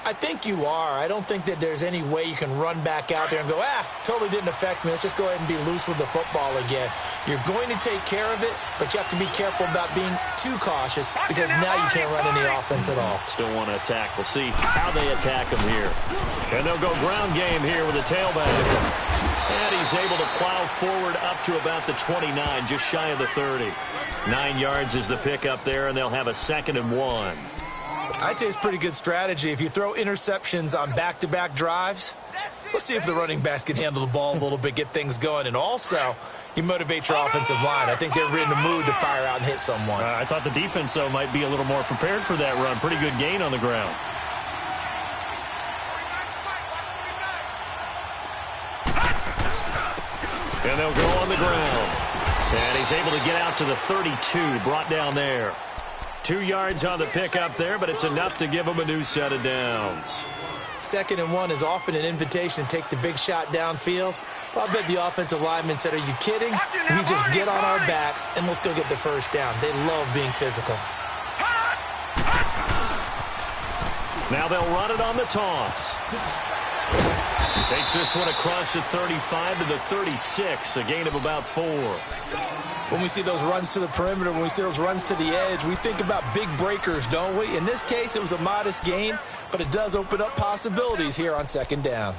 Speaker 2: I think you are. I don't think that there's any way you can run back out there and go, totally didn't affect me. Let's just go ahead and be loose with the football again. You're going to take care of it, but you have to be careful about being too cautious because now you can't run any offense at all.
Speaker 4: Still want to attack. We'll see how they attack him here. And they'll go ground game here with a tailback. And he's able to plow forward up to about the 29, just shy of the 30. 9 yards is the pickup there, and they'll have a 2nd and 1.
Speaker 2: I'd say it's pretty good strategy. If you throw interceptions on back-to-back drives, let's see if the running backs can handle the ball a little bit, get things going. And also, you motivate your offensive line. I think they're in the mood to fire out and hit someone.
Speaker 4: I thought the defense, though, might be a little more prepared for that run. Pretty good gain on the ground. And they'll go on the ground. And he's able to get out to the 32, brought down there. 2 yards on the pickup there, but it's enough to give them a new set of downs.
Speaker 2: 2nd and 1 is often an invitation to take the big shot downfield. Well, I bet the offensive lineman said, are you kidding? We just get on our backs and let's go get the first down. They love being physical.
Speaker 4: Now they'll run it on the toss. He takes this one across the 35 to the 36, a gain of about 4.
Speaker 2: When we see those runs to the perimeter, when we see those runs to the edge, we think about big breakers, don't we? In this case, it was a modest gain, but it does open up possibilities here on 2nd down.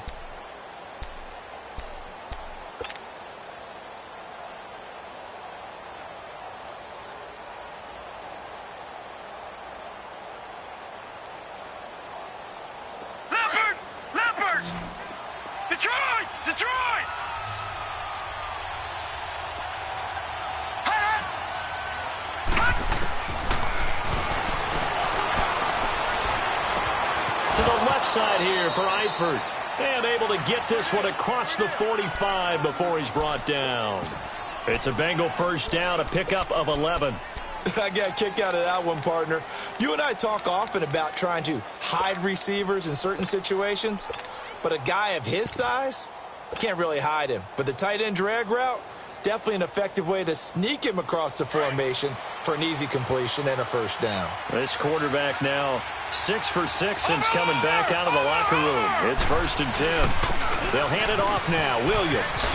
Speaker 4: Side here for Eifert, and able to get this one across the 45 before he's brought down. It's a Bengal first down, a pickup of 11.
Speaker 2: I got a kick out of that one, partner. You and I talk often about trying to hide receivers in certain situations, but a guy of his size can't really hide him. But the tight end drag route, definitely an effective way to sneak him across the formation for an easy completion and a first down.
Speaker 4: This quarterback now 6 for 6 since coming back out of the locker room. It's 1st and 10. They'll hand it off now. Williams.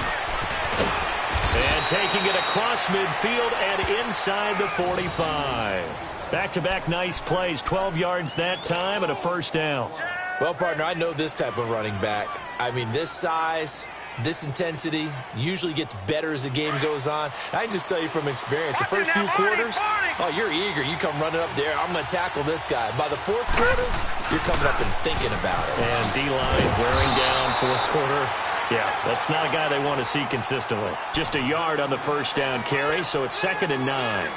Speaker 4: And taking it across midfield and inside the 45. Back-to-back nice plays. 12 yards that time and a first down.
Speaker 2: Well, partner, I know this type of running back. I mean, this size, this intensity usually gets better as the game goes on. I can just tell you from experience, the first few quarters, oh, you're eager. You come running up there, I'm going to tackle this guy. By the 4th quarter, you're coming up and thinking about it.
Speaker 4: And D-line wearing down 4th quarter. Yeah, that's not a guy they want to see consistently. Just a yard on the first down carry, so it's 2nd and 9.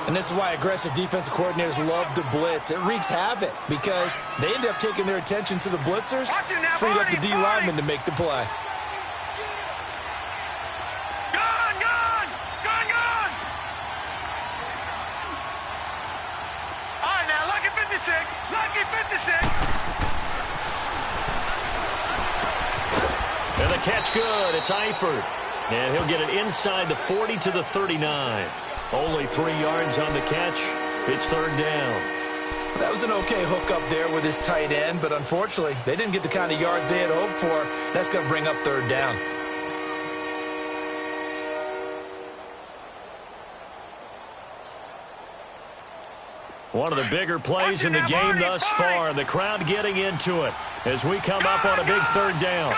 Speaker 2: And this is why aggressive defensive coordinators love to blitz. It wreaks havoc because they end up taking their attention to the blitzers, freed up the D lineman to make the play.
Speaker 5: Lucky 56.
Speaker 4: And the catch good. It's Eifert. And he'll get it inside the 40 to the 39. Only 3 yards on the catch. It's 3rd down.
Speaker 2: That was an okay hook up there with his tight end, but unfortunately, they didn't get the kind of yards they had hoped for. That's going to bring up 3rd down.
Speaker 4: One of the bigger plays in the game thus far. The crowd getting into it as we come up on a big 3rd down.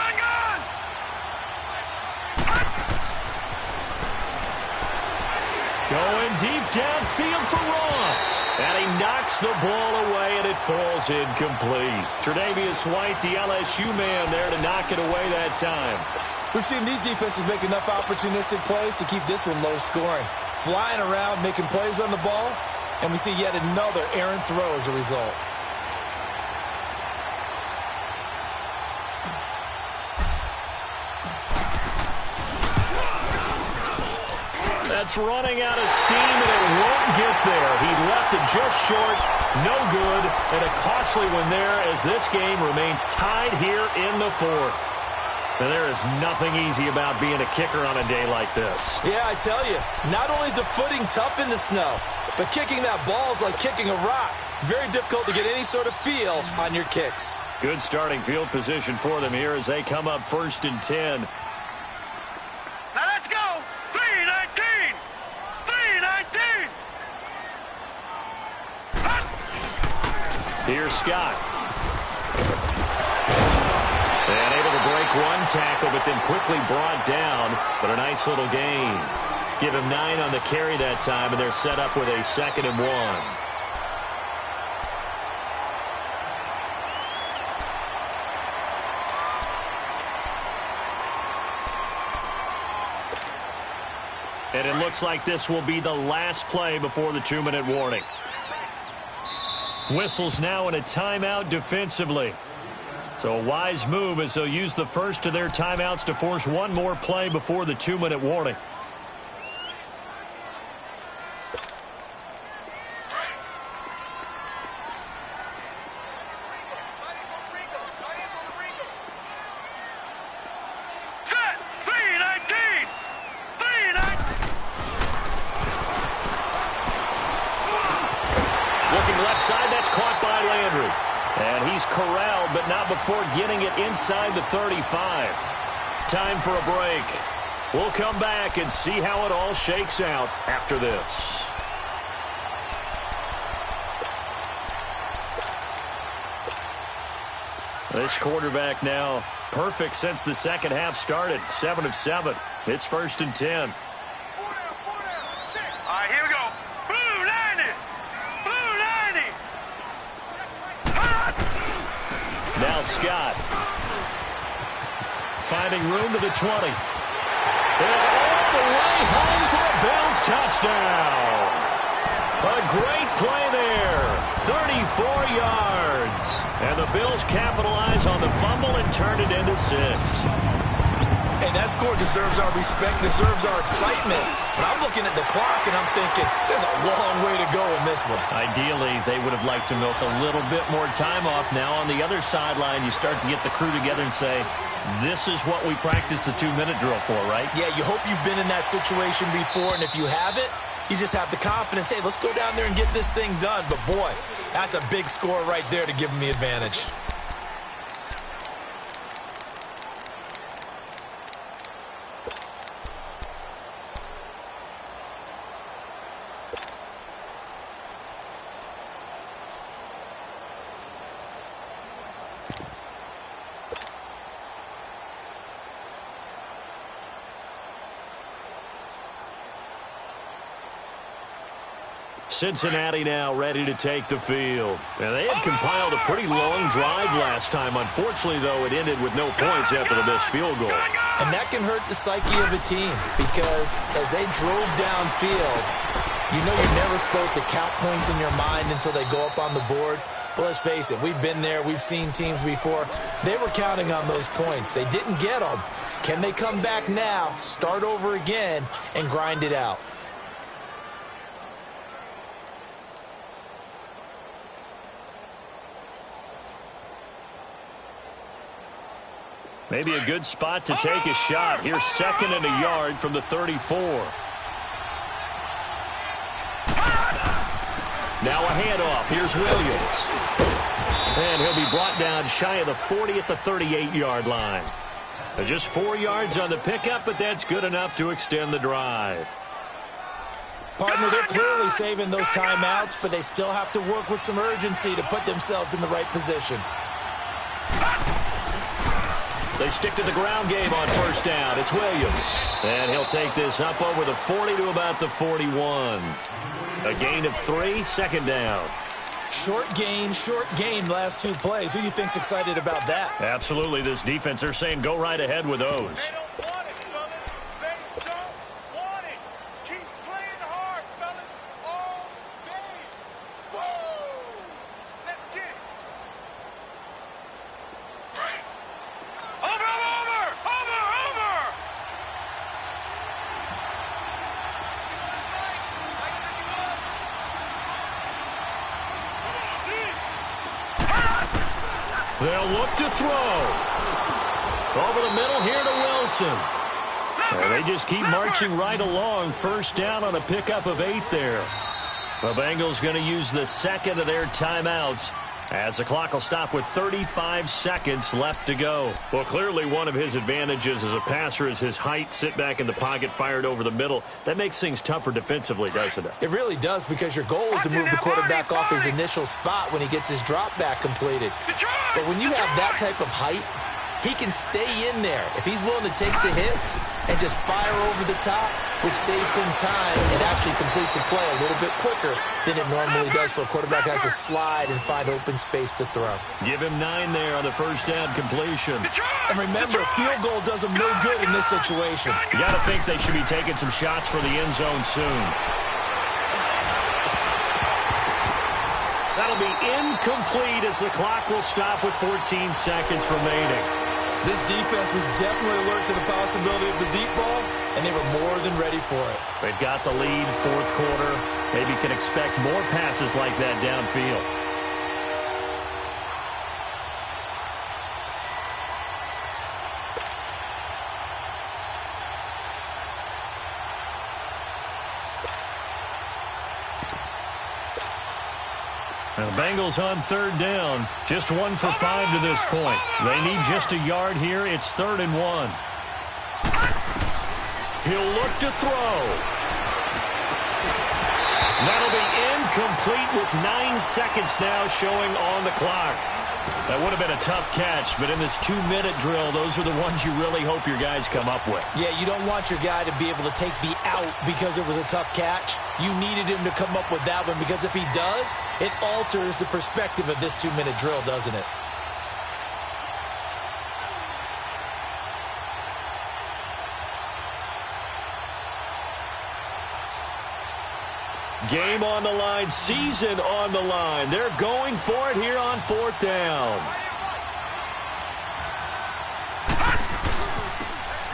Speaker 4: Going deep downfield for Ross. And he knocks the ball away, and it falls incomplete. Tre'Davious White, the LSU man, there to knock it away that time.
Speaker 2: We've seen these defenses make enough opportunistic plays to keep this one low scoring. Flying around, making plays on the ball. And we see yet another errant throw as a result.
Speaker 4: That's running out of steam, and it won't get there. He left it just short, no good, and a costly one there as this game remains tied here in the 4th. And there is nothing easy about being a kicker on a day like this.
Speaker 2: Yeah, I tell you, not only is the footing tough in the snow, but kicking that ball is like kicking a rock. Very difficult to get any sort of feel on your kicks.
Speaker 4: Good starting field position for them here as they come up 1st and 10.
Speaker 5: Now let's go. 3-19. 3-19.
Speaker 4: Here's Scott. And able to break one tackle, but then quickly brought down. But a nice little gain. Give him 9 on the carry that time, and they're set up with a 2nd and 1. And it looks like this will be the last play before the 2-minute warning. Whistles now in a timeout defensively. So a wise move as they'll use the first of their timeouts to force one more play before the 2-minute warning. left side. That's caught by Landry. And he's corralled, but not before getting it inside the 35. Time for a break. We'll come back and see how it all shakes out after this. This quarterback now perfect since the second half started. 7 of 7. It's 1st and 10.
Speaker 5: 4 down, check.
Speaker 6: All right, here we go. Blue 90. Blue 90.
Speaker 4: Now Scott. Finding room to the 20. And all the way home for a Bills touchdown. A great play there. 34 yards. And the Bills capitalize on the fumble and turn it into 6.
Speaker 2: And that score deserves our respect, deserves our excitement. But I'm looking at the clock and I'm thinking, there's a long way to go in this one.
Speaker 4: Ideally, they would have liked to milk a little bit more time off. Now on the other sideline, you start to get the crew together and say, this is what we practiced the 2-minute drill for, right?
Speaker 2: Yeah, you hope you've been in that situation before, and if you haven't, you just have the confidence, hey, let's go down there and get this thing done. But boy, that's a big score right there to give them the advantage.
Speaker 4: Cincinnati now ready to take the field. And they had compiled a pretty long drive last time. Unfortunately, though, it ended with no points after the missed field goal.
Speaker 2: And that can hurt the psyche of a team because as they drove downfield, you know you're never supposed to count points in your mind until they go up on the board. But let's face it, we've been there. We've seen teams before. They were counting on those points. They didn't get them. Can they come back now, start over again, and grind it out?
Speaker 4: Maybe a good spot to take a shot. Here's 2nd and a yard from the 34. Now a handoff. Here's Williams. And he'll be brought down shy of the 40 at the 38-yard line. Just 4 yards on the pickup, but that's good enough to extend the drive.
Speaker 2: Partner, they're clearly saving those timeouts, but they still have to work with some urgency to put themselves in the right position.
Speaker 4: They stick to the ground game on 1st down. It's Williams. And he'll take this up over the 40 to about the 41. A gain of 3, 2nd down.
Speaker 2: Short gain, last 2 plays. Who do you think's excited about that?
Speaker 4: Absolutely. This defense, they're saying go right ahead with those.
Speaker 5: They don't want it, fellas. They don't want it. Keep playing hard, fellas, all day. Whoa! Let's get it.
Speaker 6: Over!
Speaker 4: They'll look to throw. Over the middle here to Wilson. And they just keep marching right along. 1st down on a pickup of 8 there. The Bengals going to use the 2nd of their timeouts as the clock will stop with 35 seconds left to go. Well, clearly one of his advantages as a passer is his height. Sit back in the pocket, fired over the middle. That makes things tougher defensively, doesn't it?
Speaker 2: It really does, because your goal is to move the quarterback off his initial spot when he gets his drop back completed. But when you have that type of height, he can stay in there if he's willing to take the hits and just fire over the top, which saves him time and actually completes a play a little bit quicker than it normally does for a quarterback who has to slide and find open space to throw.
Speaker 4: Give him 9 there on the 1st down completion.
Speaker 2: And remember, field goal does him no good in this situation.
Speaker 4: You got to think they should be taking some shots for the end zone soon. That'll be incomplete as the clock will stop with 14 seconds remaining.
Speaker 2: This defense was definitely alert to the possibility of the deep ball, and they were more than ready for it.
Speaker 4: They've got the lead, 4th quarter. Maybe can expect more passes like that downfield. The Bengals on third down. Just 1 for 5 to this point. They need just a yard here. It's 3rd and 1. He'll look to throw. That'll be incomplete with 9 seconds now showing on the clock. That would have been a tough catch, but in this 2-minute drill, those are the ones you really hope your guys come up with.
Speaker 2: Yeah, you don't want your guy to be able to take the out because it was a tough catch. You needed him to come up with that one because if he does, it alters the perspective of this 2-minute drill, doesn't it?
Speaker 4: Game on the line, season on the line. They're going for it here on 4th down.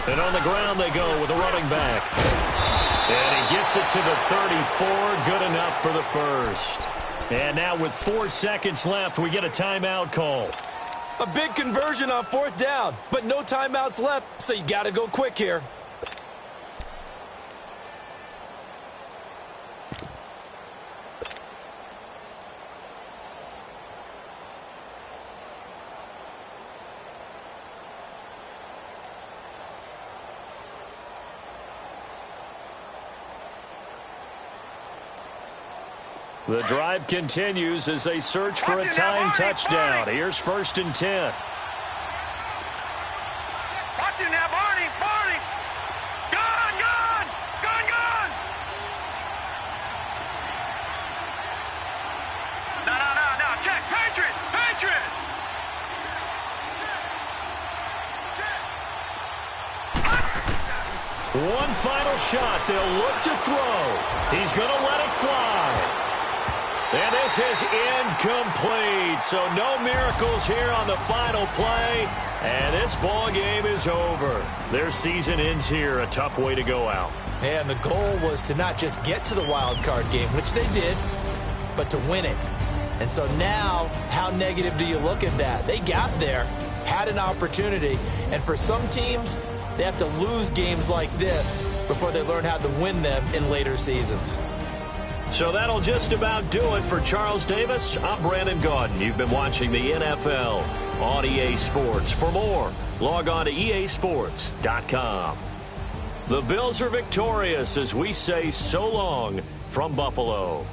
Speaker 4: And on the ground they go with a running back. And he gets it to the 34, good enough for the first. And now with 4 seconds left, we get a timeout call.
Speaker 2: A big conversion on 4th down, but no timeouts left, so you got to go quick here.
Speaker 4: The drive continues as they search for a tying touchdown. Here's 1st and 10.
Speaker 6: Watch it now, Barney. Barney. Gone, gone. Gone, gone. No. Check. Patriot. Patriot.
Speaker 4: One final shot. They'll look to throw. He's going to let it fly. And this is incomplete, so no miracles here on the final play, and this ball game is over. Their season ends here, a tough way to go out.
Speaker 2: And the goal was to not just get to the wild card game, which they did, but to win it. And so now, how negative do you look at that? They got there, had an opportunity, and for some teams, they have to lose games like this before they learn how to win them in later seasons.
Speaker 4: So that'll just about do it for Charles Davis. I'm Brandon Gaudin. You've been watching the NFL on EA Sports. For more, log on to easports.com. The Bills are victorious as we say so long from Buffalo.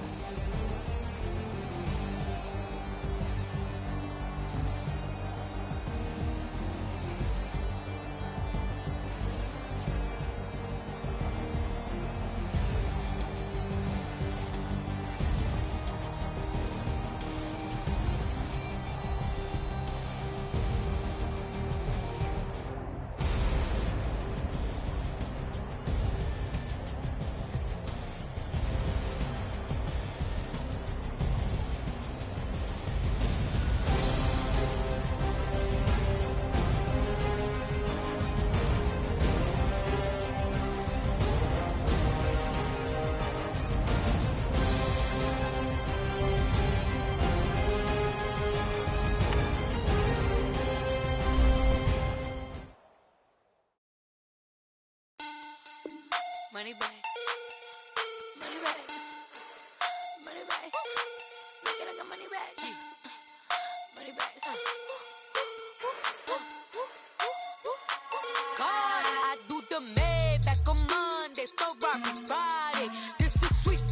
Speaker 7: Money back. Money back. Money back. Make it like a money back. Money back. God, I do the Maybach on Monday, Ferrari Friday. This is sweet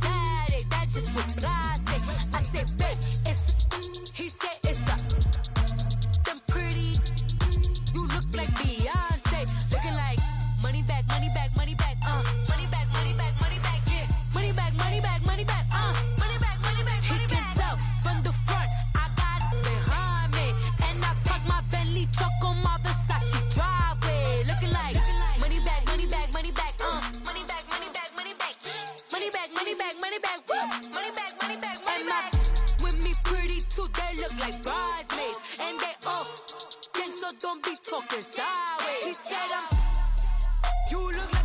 Speaker 7: Saturday, that's just what I say. I say, babe, it's, he said it's a, them pretty, you look like Beyonce, looking like money back, money back, money back, money back, money back, money back, yeah, money back, money back, money back, money back, money back, he can tell from the front, I got it behind me, and I park my Bentley truck on my Versace driveway, looking like money back, money back, money back, money back, money back, money back, money back, money back, money back, money back, money back, money back, with me pretty too, they look like bridesmaids, and they all gang, so don't be talking sideways. He said you look like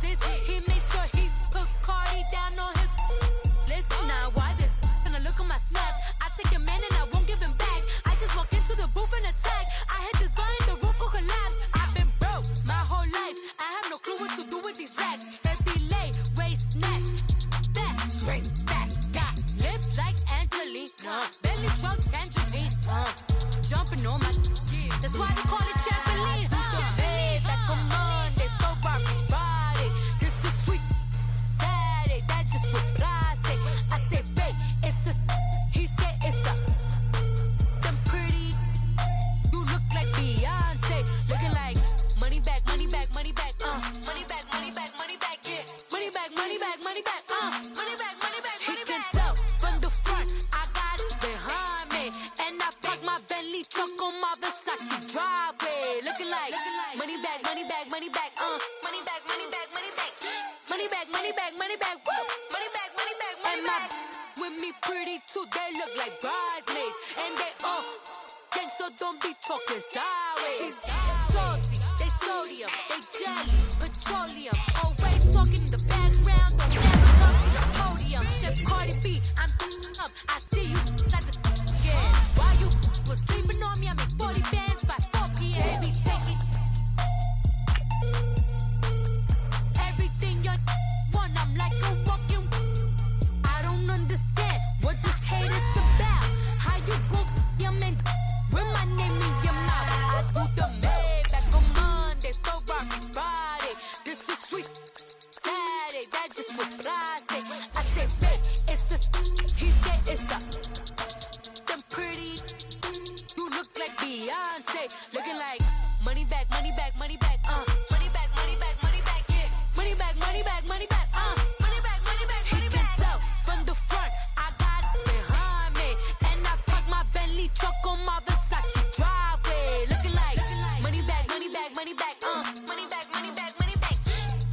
Speaker 7: this. He makes sure he put Cardi down on his list. Now why this? Gonna look at my snaps. I take a man and I won't give him back. I just walk into the booth and attack. I hit this guy in the roof will collapse. I've been broke my whole life. I have no clue what to do with these racks. They be late, race, snatch, back, straight back. Got lips like Andrew money back, money back, money back, money back. He can tell from the front, I got it behind me. And I parked my Bentley truck on my Versace driveway. Looking like money back, money back, money back, money back, money back, money back. Money back, money back, money back, woo. Money back, money back, money back. With me pretty too, they look like bridesmaids. And they all gang, so don't be talking sideways. Salty, they sodium, they jelly, petroleum. Always talking in the background, don't never come to the podium. Chef Cardi B, I'm up, I see you like the again. While you was sleeping on me, I make 40 bands by 4 p.m. Baby, take it. Everything you want, I'm like a walking. I don't understand what this hate is about. How you gon' your man with my name in your mouth? I do the Maybach on Monday, Ferrari Friday. This is sweet Saturday, that's just what I say. I say, babe, it's a, he said it's a. Them pretty, you look like Beyonce, looking like money back, money back, money back, money back, money back, money back, yeah, money back, money back, money back, money back, money back, money back. He can tell from the front, I got it behind me, and I parked my Bentley truck on my Versace driveway, looking like money back, money back, money back, money back, money back, money back,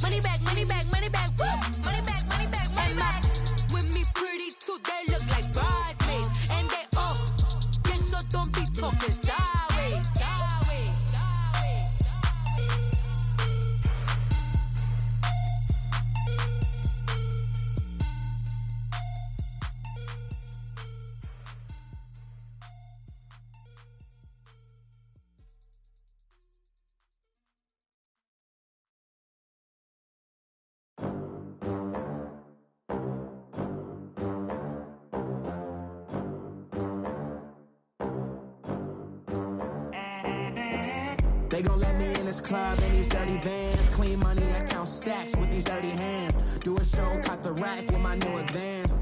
Speaker 7: money back, money back, money back, woo, money back, money back, money back. With me pretty too, they look like bridesmaids, and they all gang, so don't be talking sideways, sideways, sideways.
Speaker 8: They gon' let me in this club in these dirty vans. Clean money, I count stacks with these dirty hands. Do a show, caught the rack with my new advance.